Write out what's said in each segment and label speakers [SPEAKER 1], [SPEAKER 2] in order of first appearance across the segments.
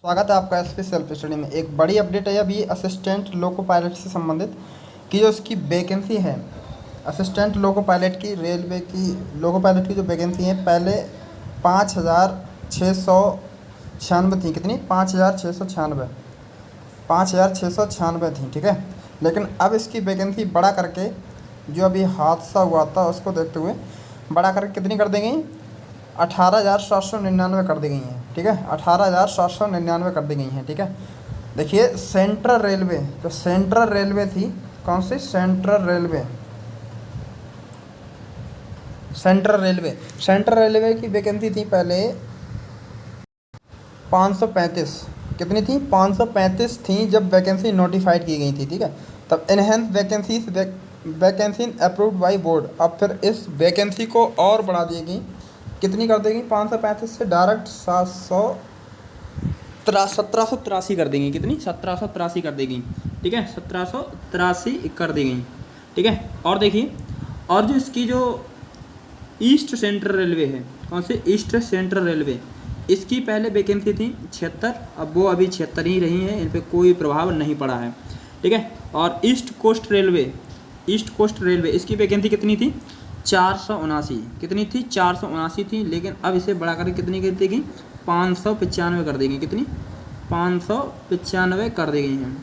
[SPEAKER 1] स्वागत है आपका एसपी सेल्फ स्टडी में। एक बड़ी अपडेट है अभी असिस्टेंट लोको पायलट से संबंधित कि जो उसकी वैकेंसी है, असिस्टेंट लोको पायलट की, रेलवे की लोको पायलट की जो वैकेंसी है, पहले 5,696 थी। कितनी? 5,696 थी, ठीक है। लेकिन अब इसकी वैकेंसी बढ़ा करके, जो अभी हादसा हुआ था उसको देखते हुए बढ़ा करके कितनी कर दी गई? 18,799 कर दी गई हैं, ठीक है। 18,799 कर दी गई हैं, ठीक है। देखिए सेंट्रल रेलवे, जो सेंट्रल रेलवे थी, कौन सी? सेंट्रल रेलवे की वैकेंसी थी पहले 535। कितनी थी? 535 थी जब वैकेंसी नोटिफाइड की गई थी, ठीक है। तब enhance vacancy approved by board. अब फिर इस वैकेंसी को और बढ़ा दी गई। कितनी कर देंगी? 535 से डायरेक्ट 1783 कर देंगी। कितनी? 1783 कर देंगी, ठीक है। 1783 कर देंगी, ठीक है। और देखिए, और जो इसकी जो ईस्ट सेंट्रल रेलवे है, कौन से? ईस्ट सेंट्रल रेलवे, इसकी पहले वैकेंसी थी 76, अब वो अभी 76 ही रही है, इन पर कोई प्रभाव नहीं पड़ा है, ठीक है। और ईस्ट कोस्ट रेलवे इसकी वैकेंसी कितनी थी? 479। कितनी थी? 479 थी। लेकिन अब इसे बढ़ा कर कितनी कर देगी? 595 कर देगी। कितनी? 595 कर दी गई हैं।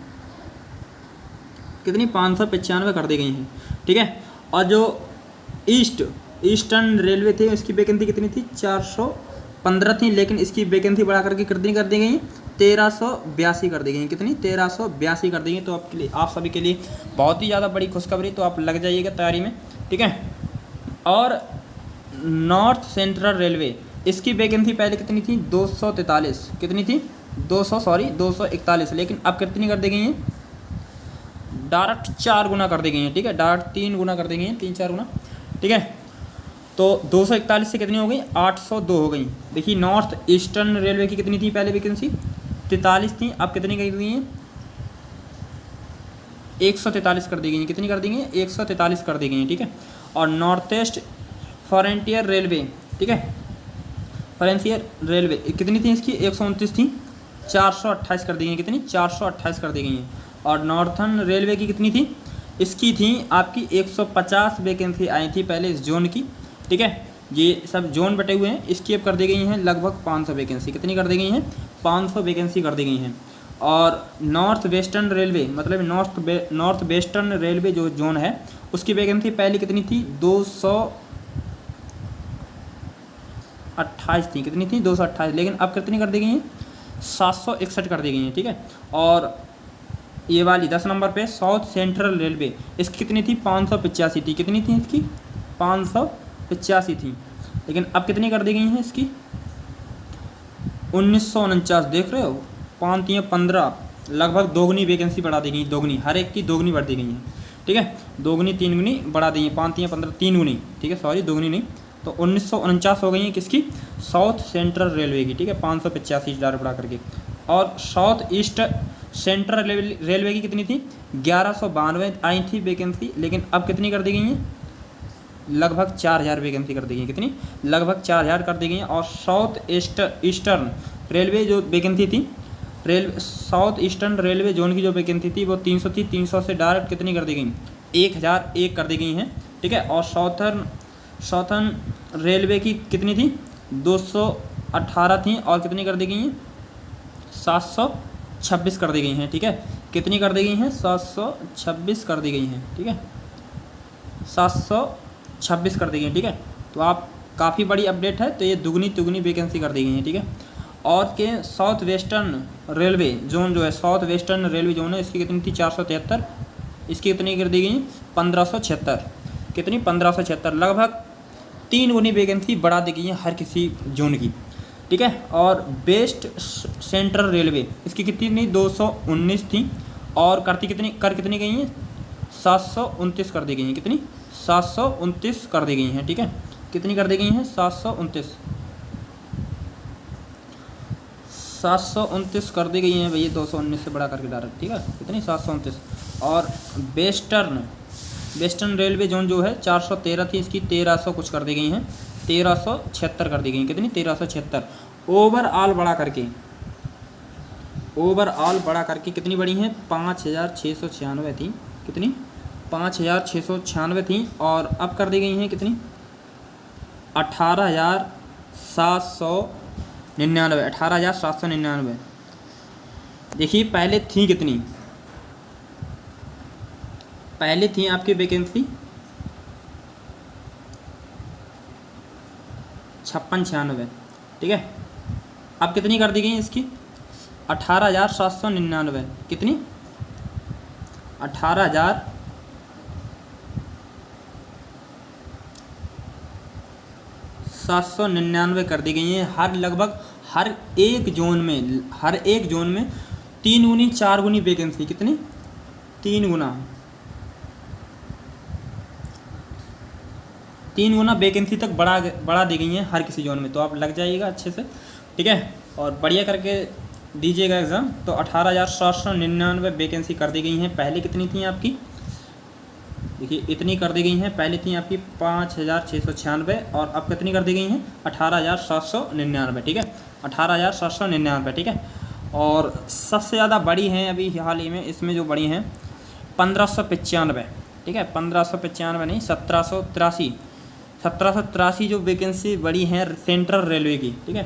[SPEAKER 1] कितनी? 595 कर दी गई हैं, ठीक है। और जो ईस्टर्न रेलवे थे, इसकी वैकेंसी कितनी थी? 415 थी, लेकिन इसकी वैकेंसी बढ़ा करके कितनी कर दी गई? 1382 कर दी गई। कितनी? 1382 कर दी गई। तो आपके लिए, आप सभी के लिए बहुत ही ज़्यादा बड़ी खुशखबरी, तो आप लग जाइएगा तैयारी में, ठीक है। और नॉर्थ सेंट्रल रेलवे, इसकी वैकेंसी पहले कितनी थी? 243। कितनी थी? 241, लेकिन अब कितनी कर दी गई है? डायरेक्ट 4 गुना कर दी गई है, ठीक है। डायरेक्ट 3 गुना कर दी गई है, 3-4 गुना, ठीक है। तो 241 से कितनी हो गई? 802 हो गई। देखिए नॉर्थ ईस्टर्न रेलवे की कितनी थी पहले वैकेंसी? 43 थी, अब कितनी कर दी है? 143 कर दी गई है। कितनी कर दी गई है? 143 कर दी गई है, ठीक है। और नॉर्थ ईस्ट फ्रंटियर रेलवे, ठीक है, फ्रंटियर रेलवे कितनी थी इसकी? 129 थी, 428 कर दी गई। कितनी? 428 कर दी गई हैं। और नॉर्थर्न रेलवे की कितनी थी? इसकी थी आपकी 150 वैकेंसी आई थी पहले इस जोन की, ठीक है। ये सब जोन बटे हुए हैं, इसकी अब कर दी गई हैं लगभग 500 वैकेंसी। कितनी कर दी गई हैं? 500 वैकेंसी कर दी गई हैं। और नॉर्थ वेस्टर्न रेलवे, मतलब नॉर्थ वेस्टर्न रेलवे जो जोन है, उसकी वैकेंसी पहले कितनी थी? 228 थी। कितनी थी? 228, लेकिन अब कितनी कर दी गई हैं? 761 कर दी गई हैं, ठीक है। और ये वाली 10 नंबर पे साउथ सेंट्रल रेलवे, इसकी कितनी थी? 585 थी। कितनी थी इसकी? 585 थी, लेकिन अब कितनी कर दी गई हैं इसकी? 1949। देख रहे हो? 5 या 15, लगभग दोगुनी वैकेंसी बढ़ा दी गई। दोगुनी, हर एक की दोगुनी बढ़ दी गई है, ठीक है। दोगुनी 3 गुनी बढ़ा दी है, 5 या 15, 3 गुनी, ठीक है, सॉरी दोगुनी नहीं। तो 1949 हो गई है किसकी? साउथ सेंट्रल रेलवे की, ठीक है, 585 डायरेक्ट बढ़ा करके। और साउथ ईस्ट सेंट्रल रेलवे की कितनी थी? 1192 आई थी वैकेंसी, लेकिन अब कितनी कर दी गई है? लगभग 4000 वैकेंसी कर दी गई है। कितनी? लगभग 4000 कर दी गई है। और साउथ ईस्टर्न रेलवे जो वैकेंसी थी, साउथ ईस्टर्न रेलवे जोन की जो वैकेंसी थी वो 300 थी। 300 से डायरेक्ट कितनी कर दी गई? 1001 कर दी गई हैं, ठीक है। और साउथर्न रेलवे की कितनी थी? 218 थी, और कितनी कर दी गई हैं? 726 कर दी गई हैं, ठीक है। कितनी कर दी गई हैं? 726 कर दी गई हैं, ठीक है, 726 कर दी गई, ठीक है। तो आप काफ़ी बड़ी अपडेट है, तो ये दुगनी तुगनी वैकेंसी कर दी गई है, ठीक है। और के साउथ वेस्टर्न रेलवे जोन जो है, साउथ वेस्टर्न रेलवे जोन है, इसकी कितनी थी? 473, इसकी कितनी कर दी गई? 1576। कितनी? 1576, लगभग 3 गुनी वैकेंसी बढ़ा दी गई है हर किसी जोन की, ठीक है। और वेस्ट सेंट्रल रेलवे, इसकी कितनी नहीं? 219 थी, और कितनी गई हैं? 729 कर दी गई हैं। कितनी? 729 कर दी गई हैं, ठीक है। कितनी कर दी गई हैं? 729 कर दी गई हैं भैया, 219 से बड़ा करके डायरेक्ट, ठीक है। कितनी? 729। और वेस्टर्न रेलवे जोन जो है 413 थी, इसकी 1300 कुछ कर दी गई हैं, 1376 कर दी गई। कितनी? 1376 ओवरऑल बढ़ा करके ओवरऑल बढ़ा करके कितनी बढ़ी हैं? 5,696 थी। कितनी? 5,696 थी और अब कर दी गई हैं कितनी? 18,799। 18,799। देखिए पहले थी कितनी? पहले थी आपकी वैकेंसी 5696, ठीक है। अब कितनी कर दी गई इसकी? 18,799। कितनी? 18,799 कर दी गई हैं। लगभग हर एक जोन में 3 गुनी 4 गुनी वैकेंसी। कितनी? 3 गुना वैकेंसी तक बढ़ा दी गई हैं हर किसी जोन में। तो आप लग जाइएगा अच्छे से, ठीक है, और बढ़िया करके दीजिएगा एग्ज़ाम। तो 18,799 वैकेंसी कर दी गई हैं। पहले कितनी थी आपकी? देखिए इतनी कर दी गई हैं। पहले थी आपकी 5,696 और अब कितनी कर दी गई हैं? 18,799, ठीक है। 18,799, ठीक है। और सबसे ज़्यादा बड़ी हैं अभी हाल ही में, इसमें जो बड़ी हैं 1,595, ठीक है। 1,595 नहीं, 1,783 जो वैकेंसी बड़ी हैं सेंट्रल रेलवे की, ठीक है।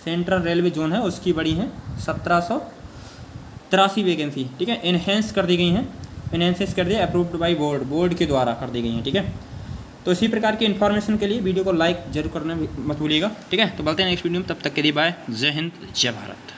[SPEAKER 1] सेंट्रल रेलवे जोन है उसकी बड़ी हैं 1,783 वैकेंसी, ठीक है। इन्हेंस कर दी गई हैं, इन्हेंस कर दिया, अप्रूव्ड बाई बोर्ड के द्वारा कर दी गई हैं, ठीक है। तो इसी प्रकार की इन्फॉर्मेशन के लिए वीडियो को लाइक जरूर करना मत भूलिएगा, ठीक है। तो बोलते हैं नेक्स्ट वीडियो में, तब तक के लिए बाय। जय हिंद, जय भारत।